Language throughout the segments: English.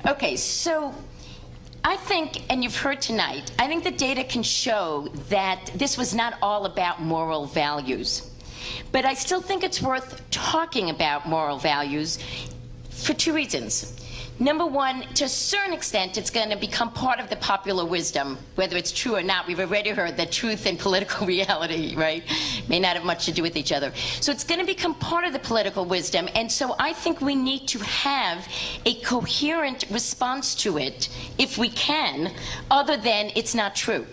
Okay, so I think, and you've heard tonight, I think the data can show that this was not all about moral values. But I still think it's worth talking about moral values for two reasons. Number one, to a certain extent, it's going to become part of the popular wisdom, whether it's true or not. We've already heard that truth and political reality, right, may not have much to do with each other. So it's going to become part of the political wisdom, and so I think we need to have a coherent response to it, if we can, other than it's not true.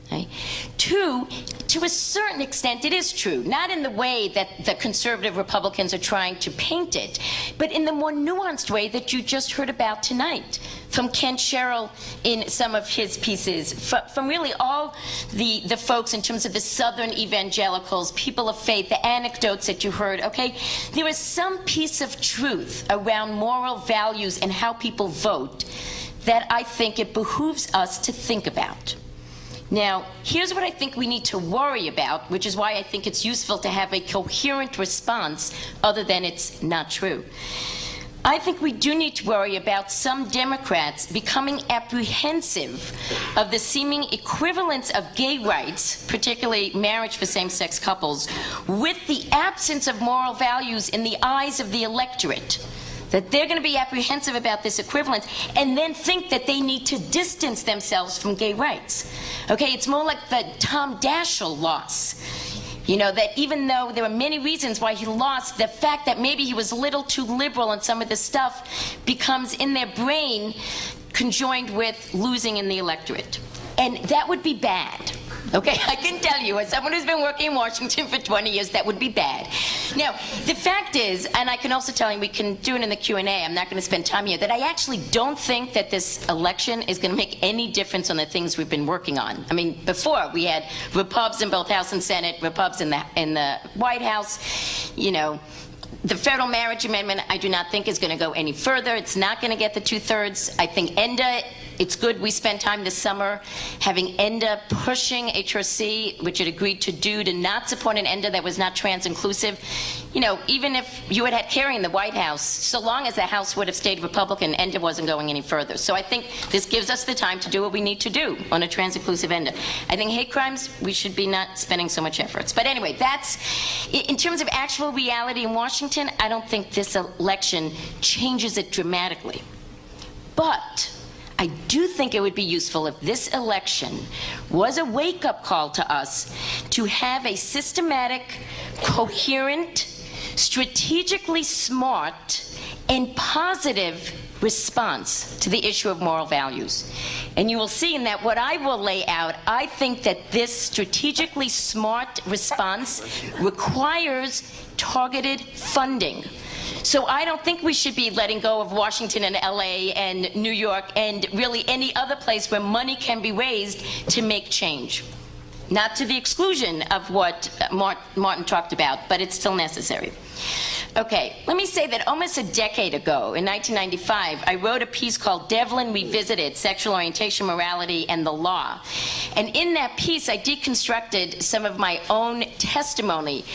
Okay. Two, to a certain extent, it is true, not in the way that the conservative Republicans are trying to paint it, but in the more nuanced way that you just heard about tonight from Ken Sherrill in some of his pieces, from really all the folks in terms of the Southern evangelicals, people of faith, the anecdotes that you heard, okay? There is some piece of truth around moral values and how people vote that I think it behooves us to think about. Now, here's what I think we need to worry about, which is why I think it's useful to have a coherent response other than it's not true. I think we do need to worry about some Democrats becoming apprehensive of the seeming equivalence of gay rights, particularly marriage for same-sex couples, with the absence of moral values in the eyes of the electorate. That they're going to be apprehensive about this equivalence and then think that they need to distance themselves from gay rights. Okay, it's more like the Tom Daschle loss. You know, that even though there are many reasons why he lost, the fact that maybe he was a little too liberal on some of the stuff becomes in their brain conjoined with losing in the electorate. And that would be bad. Okay, I can tell you, as someone who's been working in Washington for 20 years, that would be bad. Now, the fact is, and I can also tell you, we can do it in the Q&A, I'm not going to spend time here, that I actually don't think that this election is going to make any difference on the things we've been working on. I mean, before, we had Repubs in both House and Senate, Repubs in the White House, you know. The federal marriage amendment, I do not think is going to go any further. It's not going to get the 2/3. I think ENDA, it's good we spent time this summer having ENDA pushing HRC, which it agreed to do, to not support an ENDA that was not trans-inclusive. You know, even if you had had Kerry in the White House, so long as the House would have stayed Republican, ENDA wasn't going any further. So I think this gives us the time to do what we need to do on a trans-inclusive ENDA. I think hate crimes, we should be not spending so much efforts. But anyway, that's, in terms of actual reality in Washington, I don't think this election changes it dramatically. But I do think it would be useful if this election was a wake-up call to us to have a systematic, coherent, strategically smart, and positive response to the issue of moral values. And you will see in that what I will lay out, I think that this strategically smart response requires targeted funding. So I don't think we should be letting go of Washington and LA and New York and really any other place where money can be raised to make change. Not to the exclusion of what Martin talked about, but it's still necessary. Okay, let me say that almost a decade ago, in 1995, I wrote a piece called Devlin Revisited, Sexual Orientation, Morality, and the Law. And in that piece, I deconstructed some of my own testimony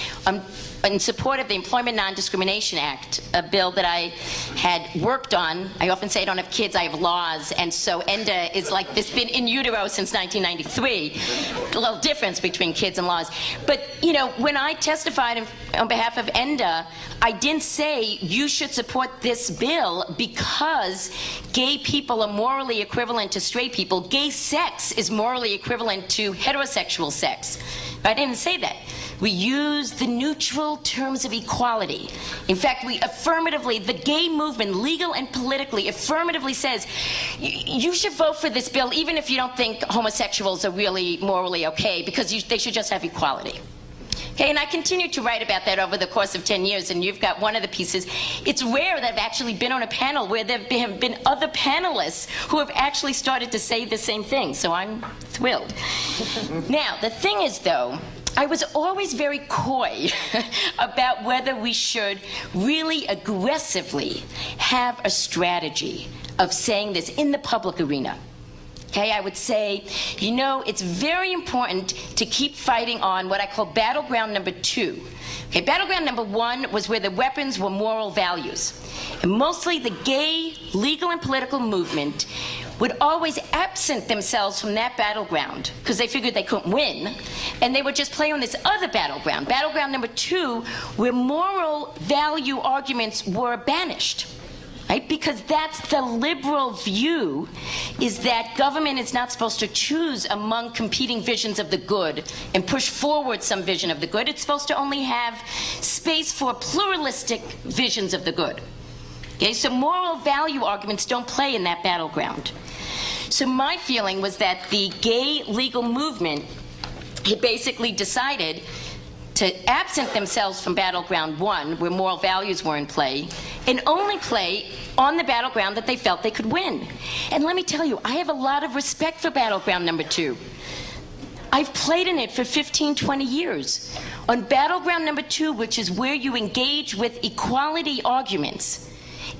in support of the Employment Non-Discrimination Act, a bill that I had worked on. I often say I don't have kids, I have laws, and so ENDA is like, it's been in utero since 1993. A little difference between kids and laws. But, you know, when I testified on behalf of ENDA, I didn't say you should support this bill because gay people are morally equivalent to straight people. Gay sex is morally equivalent to heterosexual sex. I didn't say that. We use the neutral terms of equality. In fact, we affirmatively, the gay movement, legal and politically, affirmatively says, you should vote for this bill even if you don't think homosexuals are really morally okay, because they should just have equality. Okay, and I continued to write about that over the course of 10 years, and you've got one of the pieces. It's rare that I've actually been on a panel where there have been other panelists who have actually started to say the same thing, so I'm thrilled. Now, the thing is, though, I was always very coy about whether we should really aggressively have a strategy of saying this in the public arena. Okay, I would say, you know, it's very important to keep fighting on what I call battleground number 2. Okay, battleground number 1 was where the weapons were moral values. And mostly the gay legal and political movement would always absent themselves from that battleground because they figured they couldn't win, and they would just play on this other battleground, battleground number 2, where moral value arguments were banished. Right? Because that's the liberal view, is that government is not supposed to choose among competing visions of the good and push forward some vision of the good. It's supposed to only have space for pluralistic visions of the good. Okay? So moral value arguments don't play in that battleground. So my feeling was that the gay legal movement had basically decided to absent themselves from battleground 1, where moral values were in play, and only play on the battleground that they felt they could win. And let me tell you, I have a lot of respect for battleground number 2. I've played in it for 15, 20 years. On battleground number 2, which is where you engage with equality arguments,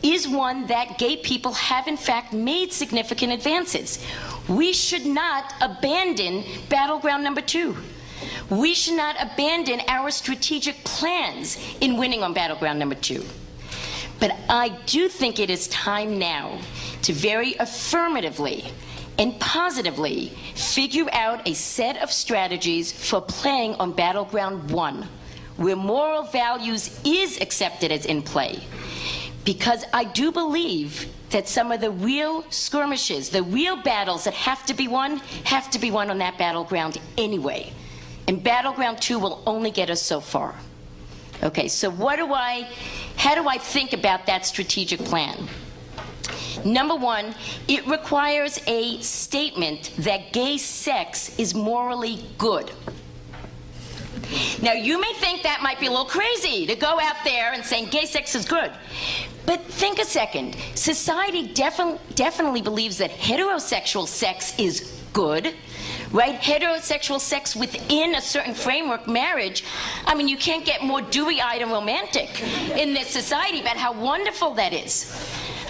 is one that gay people have in fact made significant advances. We should not abandon battleground number 2. We should not abandon our strategic plans in winning on battleground number 2. But I do think it is time now to very affirmatively and positively figure out a set of strategies for playing on battleground 1, where moral values is accepted as in play. Because I do believe that some of the real skirmishes, the real battles that have to be won on that battleground anyway. And battleground 2 will only get us so far. Okay, so how do I think about that strategic plan? Number 1, it requires a statement that gay sex is morally good. Now, you may think that might be a little crazy to go out there and saying gay sex is good. But think a second. Society definitely believes that heterosexual sex is good, right? Heterosexual sex within a certain framework, marriage. I mean, you can't get more dewy-eyed and romantic in this society about how wonderful that is.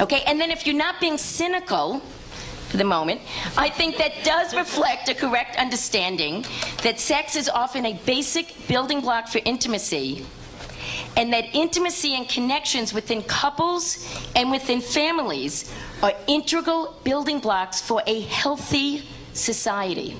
Okay, and then if you're not being cynical for the moment, I think that does reflect a correct understanding that sex is often a basic building block for intimacy, and that intimacy and connections within couples and within families are integral building blocks for a healthy society.